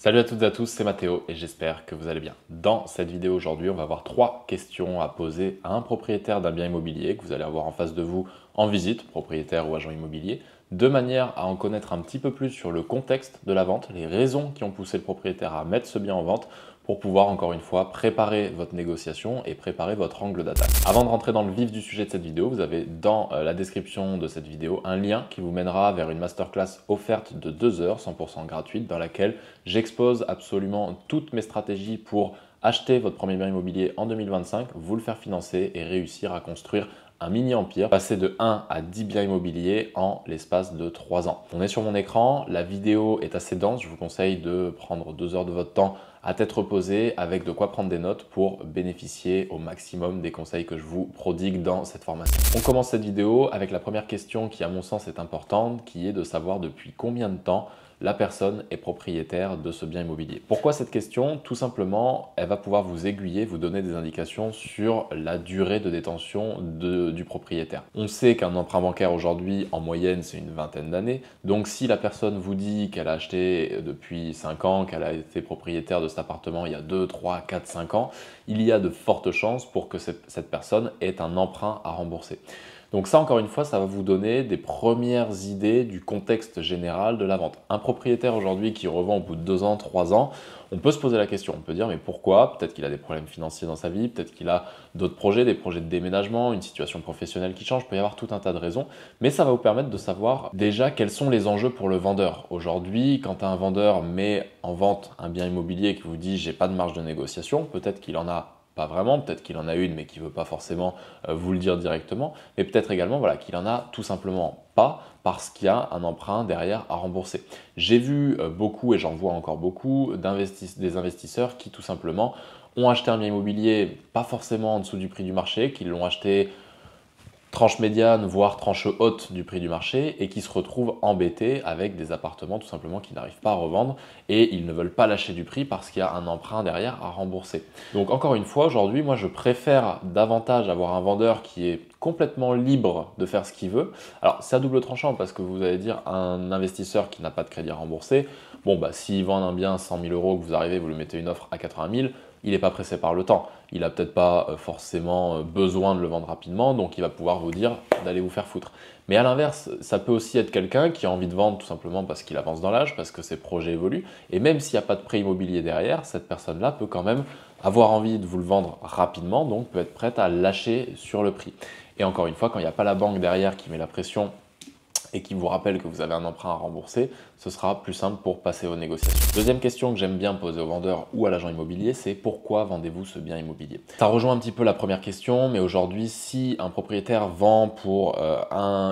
Salut à toutes et à tous, c'est Mathéo et j'espère que vous allez bien. Dans cette vidéo aujourd'hui, on va avoir 3 questions à poser à un propriétaire d'un bien immobilier que vous allez avoir en face de vous en visite, propriétaire ou agent immobilier, de manière à en connaître un petit peu plus sur le contexte de la vente, les raisons qui ont poussé le propriétaire à mettre ce bien en vente pour pouvoir encore une fois préparer votre négociation et préparer votre angle d'attaque. Avant de rentrer dans le vif du sujet de cette vidéo, vous avez dans la description de cette vidéo un lien qui vous mènera vers une masterclass offerte de 2 heures 100% gratuite dans laquelle j'expose absolument toutes mes stratégies pour acheter votre premier bien immobilier en 2025, vous le faire financer et réussir à construire un mini-empire, passer de 1 à 10 biens immobiliers en l'espace de 3 ans. On est sur mon écran, la vidéo est assez dense, je vous conseille de prendre 2 heures de votre temps à tête reposée avec de quoi prendre des notes pour bénéficier au maximum des conseils que je vous prodigue dans cette formation. On commence cette vidéo avec la première question qui à mon sens est importante, qui est de savoir depuis combien de temps la personne est propriétaire de ce bien immobilier. Pourquoi cette question? Tout simplement, elle va pouvoir vous aiguiller, vous donner des indications sur la durée de détention du propriétaire. On sait qu'un emprunt bancaire aujourd'hui, en moyenne, c'est une vingtaine d'années. Donc si la personne vous dit qu'elle a acheté depuis 5 ans, qu'elle a été propriétaire de cet appartement il y a 2, 3, 4, 5 ans, il y a de fortes chances pour que cette personne ait un emprunt à rembourser. Donc ça, encore une fois, ça va vous donner des premières idées du contexte général de la vente. Un propriétaire aujourd'hui qui revend au bout de 2 ans, 3 ans, on peut se poser la question, on peut dire mais pourquoi? Peut-être qu'il a des problèmes financiers dans sa vie, peut-être qu'il a d'autres projets, des projets de déménagement, une situation professionnelle qui change, il peut y avoir tout un tas de raisons, mais ça va vous permettre de savoir déjà quels sont les enjeux pour le vendeur. Aujourd'hui, quand un vendeur met en vente un bien immobilier et qui vous dit j'ai pas de marge de négociation, peut-être qu'il en a pas vraiment, peut-être qu'il en a une mais qu'il ne veut pas forcément vous le dire directement, mais peut-être également voilà, qu'il en a tout simplement pas parce qu'il y a un emprunt derrière à rembourser. J'ai vu beaucoup, et j'en vois encore beaucoup, des investisseurs qui tout simplement ont acheté un bien immobilier pas forcément en dessous du prix du marché, qui l'ont acheté tranche médiane, voire tranche haute du prix du marché et qui se retrouvent embêtés avec des appartements tout simplement qui n'arrivent pas à revendre et ils ne veulent pas lâcher du prix parce qu'il y a un emprunt derrière à rembourser. Donc encore une fois, aujourd'hui, moi je préfère davantage avoir un vendeur qui est complètement libre de faire ce qu'il veut. Alors c'est à double tranchant parce que vous allez dire un investisseur qui n'a pas de crédit à rembourser, bon bah s'il vend un bien 100 000 euros, que vous arrivez, vous lui mettez une offre à 80 000, il n'est pas pressé par le temps. Il n'a peut-être pas forcément besoin de le vendre rapidement, donc il va pouvoir vous dire d'aller vous faire foutre. Mais à l'inverse, ça peut aussi être quelqu'un qui a envie de vendre tout simplement parce qu'il avance dans l'âge, parce que ses projets évoluent, et même s'il n'y a pas de prêt immobilier derrière, cette personne-là peut quand même avoir envie de vous le vendre rapidement, donc peut être prête à lâcher sur le prix. Et encore une fois, quand il n'y a pas la banque derrière qui met la pression et qui vous rappelle que vous avez un emprunt à rembourser, ce sera plus simple pour passer aux négociations. Deuxième question que j'aime bien poser au vendeur ou à l'agent immobilier, c'est pourquoi vendez-vous ce bien immobilier? Ça rejoint un petit peu la première question, mais aujourd'hui, si un propriétaire vend pour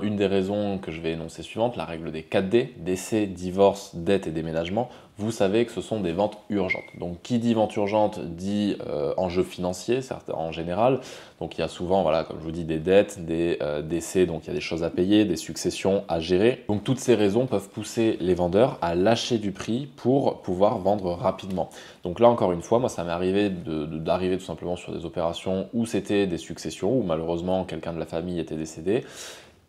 une des raisons que je vais énoncer suivante, la règle des 4D, décès, divorce, dette et déménagement, vous savez que ce sont des ventes urgentes. Donc qui dit vente urgente dit enjeu financier, en général. Donc il y a souvent, voilà, comme je vous dis, des dettes, des décès, donc il y a des choses à payer, des successions à gérer. Donc toutes ces raisons peuvent pousser les vendeurs à lâcher du prix pour pouvoir vendre rapidement. Donc là encore une fois, moi ça m'est arrivé d'arriver tout simplement sur des opérations où c'était des successions, où malheureusement quelqu'un de la famille était décédé,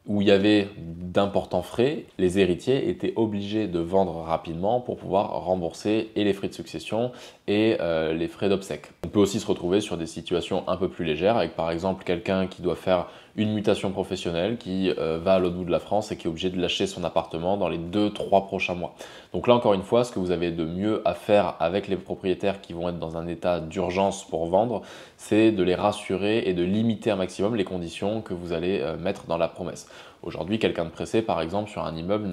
où il y avait d'importants frais, les héritiers étaient obligés de vendre rapidement pour pouvoir rembourser et les frais de succession et les frais d'obsèques. On peut aussi se retrouver sur des situations un peu plus légères avec par exemple quelqu'un qui doit faire une mutation professionnelle, qui va à l'autre bout de la France et qui est obligé de lâcher son appartement dans les 2-3 prochains mois. Donc là encore une fois, ce que vous avez de mieux à faire avec les propriétaires qui vont être dans un état d'urgence pour vendre, c'est de les rassurer et de limiter un maximum les conditions que vous allez mettre dans la promesse. Aujourd'hui, quelqu'un de pressé, par exemple, sur un immeuble,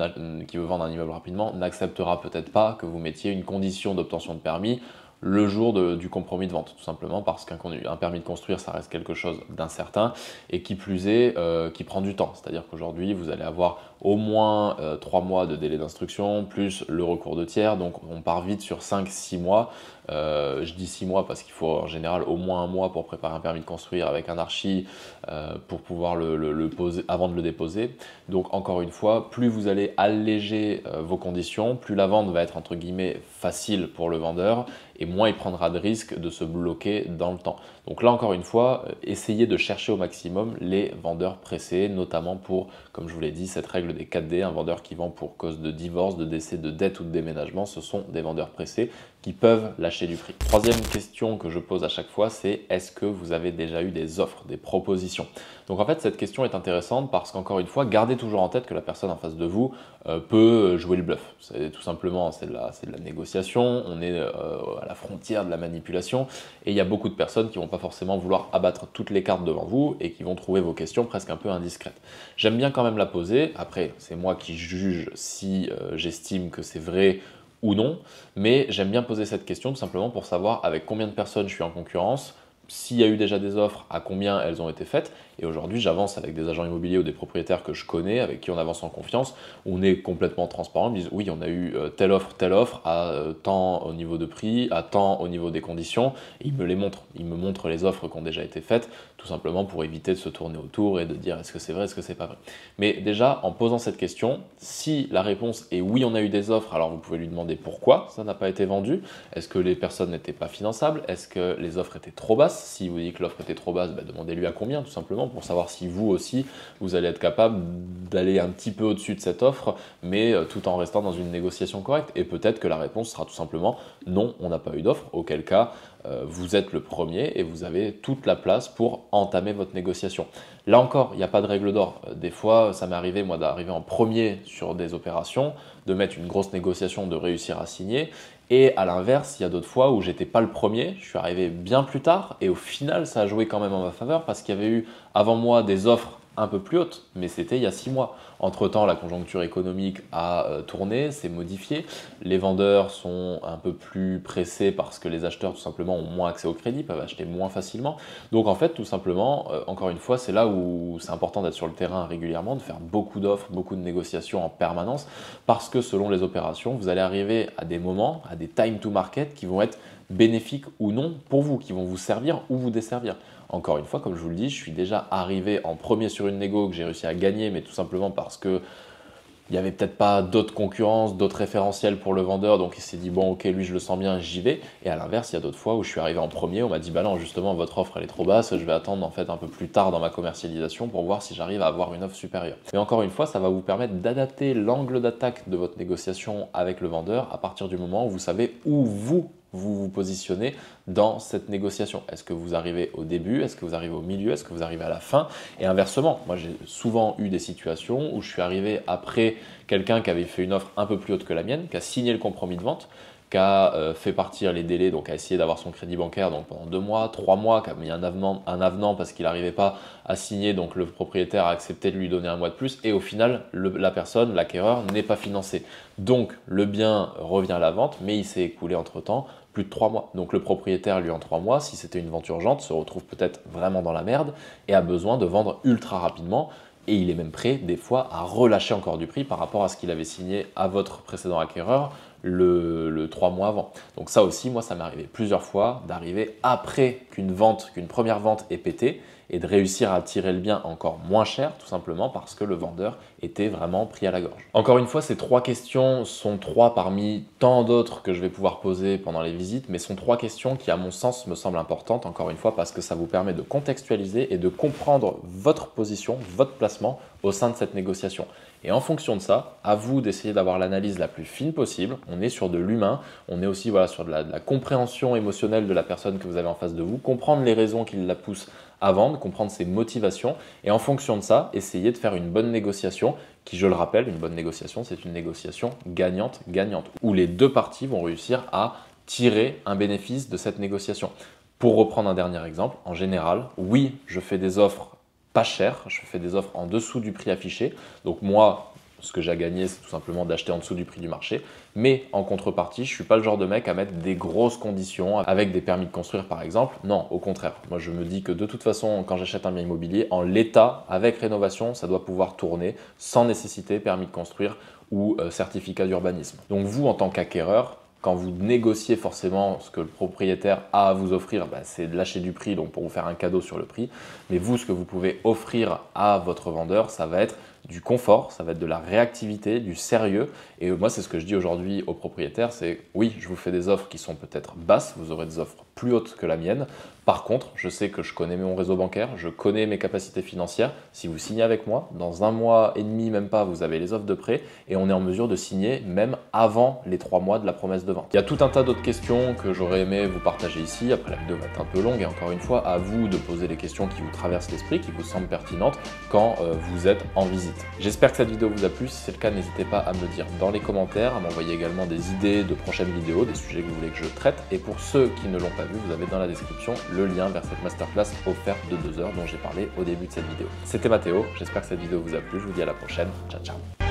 qui veut vendre un immeuble rapidement, n'acceptera peut-être pas que vous mettiez une condition d'obtention de permis le jour du compromis de vente, tout simplement parce qu'un permis de construire, ça reste quelque chose d'incertain et qui plus est, qui prend du temps. C'est-à-dire qu'aujourd'hui, vous allez avoir au moins 3 mois de délai d'instruction, plus le recours de tiers, donc on part vite sur 5-6 mois. Je dis 6 mois parce qu'il faut en général au moins 1 mois pour préparer un permis de construire avec un archi pour pouvoir le poser avant de le déposer. Donc encore une fois, plus vous allez alléger vos conditions, plus la vente va être entre guillemets facile pour le vendeur et moins il prendra de risques de se bloquer dans le temps. Donc là encore une fois, essayez de chercher au maximum les vendeurs pressés, notamment pour, comme je vous l'ai dit, cette règle règle des 4D, un vendeur qui vend pour cause de divorce, de décès, de dette ou de déménagement, ce sont des vendeurs pressés qui peuvent lâcher du prix. Troisième question que je pose à chaque fois, c'est est-ce que vous avez déjà eu des offres, des propositions? Donc en fait, cette question est intéressante parce qu'encore une fois, gardez toujours en tête que la personne en face de vous peut jouer le bluff. C'est tout simplement, c'est de la négociation, on est à la frontière de la manipulation et il y a beaucoup de personnes qui vont pas forcément vouloir abattre toutes les cartes devant vous et qui vont trouver vos questions presque un peu indiscrètes. J'aime bien quand même la poser, après c'est moi qui juge si j'estime que c'est vrai ou non, mais j'aime bien poser cette question tout simplement pour savoir avec combien de personnes je suis en concurrence, s'il y a eu déjà des offres, à combien elles ont été faites. Et aujourd'hui, j'avance avec des agents immobiliers ou des propriétaires que je connais, avec qui on avance en confiance. On est complètement transparent. Ils me disent oui, on a eu telle offre, à tant au niveau de prix, à tant au niveau des conditions. Et ils me les montrent. Ils me montrent les offres qui ont déjà été faites, tout simplement pour éviter de se tourner autour et de dire est-ce que c'est vrai, est-ce que c'est pas vrai. Mais déjà, en posant cette question, si la réponse est oui, on a eu des offres, alors vous pouvez lui demander pourquoi ça n'a pas été vendu. Est-ce que les personnes n'étaient pas finançables? Est-ce que les offres étaient trop basses? Si vous dites que l'offre était trop basse, demandez-lui à combien, tout simplement, pour savoir si vous aussi, vous allez être capable d'aller un petit peu au-dessus de cette offre, mais tout en restant dans une négociation correcte. Et peut-être que la réponse sera tout simplement non, on n'a pas eu d'offre, auquel cas, vous êtes le premier et vous avez toute la place pour entamer votre négociation. Là encore, il n'y a pas de règle d'or. Des fois, ça m'est arrivé, moi, d'arriver en premier sur des opérations, de mettre une grosse négociation, de réussir à signer. Et à l'inverse, il y a d'autres fois où j'étais pas le premier, je suis arrivé bien plus tard et au final, ça a joué quand même en ma faveur parce qu'il y avait eu avant moi des offres un peu plus hautes, mais c'était il y a 6 mois. Entre-temps, la conjoncture économique a tourné, s'est modifiée. Les vendeurs sont un peu plus pressés parce que les acheteurs, tout simplement, ont moins accès au crédit, peuvent acheter moins facilement. Donc en fait, tout simplement, encore une fois, c'est là où c'est important d'être sur le terrain régulièrement, de faire beaucoup d'offres, beaucoup de négociations en permanence, parce que selon les opérations, vous allez arriver à des moments, à des time to market qui vont être bénéfiques ou non pour vous, qui vont vous servir ou vous desservir. Encore une fois, comme je vous le dis, je suis déjà arrivé en premier sur une négo que j'ai réussi à gagner, mais tout simplement parce que il n'y avait peut-être pas d'autres concurrences, d'autres référentiels pour le vendeur, donc il s'est dit bon ok, lui je le sens bien, j'y vais. Et à l'inverse, il y a d'autres fois où je suis arrivé en premier, on m'a dit bah non, justement votre offre elle est trop basse, je vais attendre en fait un peu plus tard dans ma commercialisation pour voir si j'arrive à avoir une offre supérieure. Mais encore une fois, ça va vous permettre d'adapter l'angle d'attaque de votre négociation avec le vendeur à partir du moment où vous savez où vous positionnez dans cette négociation. Est-ce que vous arrivez au début? Est-ce que vous arrivez au milieu? Est-ce que vous arrivez à la fin? Et inversement, moi j'ai souvent eu des situations où je suis arrivé après quelqu'un qui avait fait une offre un peu plus haute que la mienne, qui a signé le compromis de vente, qui a fait partir les délais, donc a essayé d'avoir son crédit bancaire donc pendant 2 mois, 3 mois, qui a mis un avenant parce qu'il n'arrivait pas à signer, donc le propriétaire a accepté de lui donner 1 mois de plus, et au final, la personne, l'acquéreur, n'est pas financé. Donc le bien revient à la vente, mais il s'est écoulé entre-temps plus de 3 mois. Donc le propriétaire, lui, en 3 mois, si c'était une vente urgente, se retrouve peut-être vraiment dans la merde et a besoin de vendre ultra rapidement. Et il est même prêt, des fois, à relâcher encore du prix par rapport à ce qu'il avait signé à votre précédent acquéreur le 3 mois avant. Donc ça aussi, moi, ça m'est arrivé plusieurs fois d'arriver après qu'une première vente ait pété et de réussir à tirer le bien encore moins cher, tout simplement parce que le vendeur était vraiment pris à la gorge. Encore une fois, ces 3 questions sont 3 parmi tant d'autres que je vais pouvoir poser pendant les visites, mais sont 3 questions qui, à mon sens, me semblent importantes, encore une fois, parce que ça vous permet de contextualiser et de comprendre votre position, votre placement au sein de cette négociation. Et en fonction de ça, à vous d'essayer d'avoir l'analyse la plus fine possible. On est sur de l'humain, on est aussi sur de la compréhension émotionnelle de la personne que vous avez en face de vous, comprendre les raisons qui la poussent à vendre, comprendre ses motivations, et en fonction de ça, essayer de faire une bonne négociation, qui, je le rappelle, une bonne négociation, c'est une négociation gagnante-gagnante, où les 2 parties vont réussir à tirer un bénéfice de cette négociation. Pour reprendre un dernier exemple, en général, oui, je fais des offres pas chères, je fais des offres en dessous du prix affiché, donc moi, ce que j'ai à gagner, c'est tout simplement d'acheter en dessous du prix du marché. Mais en contrepartie, je ne suis pas le genre de mec à mettre des grosses conditions avec des permis de construire par exemple. Non, au contraire. Moi, je me dis que de toute façon, quand j'achète un bien immobilier, en l'état, avec rénovation, ça doit pouvoir tourner sans nécessiter permis de construire ou certificat d'urbanisme. Donc vous, en tant qu'acquéreur, quand vous négociez forcément ce que le propriétaire a à vous offrir, c'est de lâcher du prix, donc pour vous faire un cadeau sur le prix. Mais vous, ce que vous pouvez offrir à votre vendeur, ça va être du confort, ça va être de la réactivité, du sérieux. Et moi, c'est ce que je dis aujourd'hui aux propriétaires, c'est oui, je vous fais des offres qui sont peut-être basses, vous aurez des offres plus haute que la mienne. Par contre, je sais que je connais mon réseau bancaire, je connais mes capacités financières. Si vous signez avec moi, dans 1 mois et demi, même pas, vous avez les offres de prêt et on est en mesure de signer même avant les 3 mois de la promesse de vente. Il y a tout un tas d'autres questions que j'aurais aimé vous partager ici. Après, la vidéo va être un peu longue et encore une fois, à vous de poser les questions qui vous traversent l'esprit, qui vous semblent pertinentes quand vous êtes en visite. J'espère que cette vidéo vous a plu. Si c'est le cas, n'hésitez pas à me le dire dans les commentaires, à m'envoyer également des idées de prochaines vidéos, des sujets que vous voulez que je traite. Et pour ceux qui ne l'ont pas vu, vous avez dans la description le lien vers cette masterclass offerte de 2 heures dont j'ai parlé au début de cette vidéo. C'était Mathéo, j'espère que cette vidéo vous a plu, je vous dis à la prochaine, ciao ciao.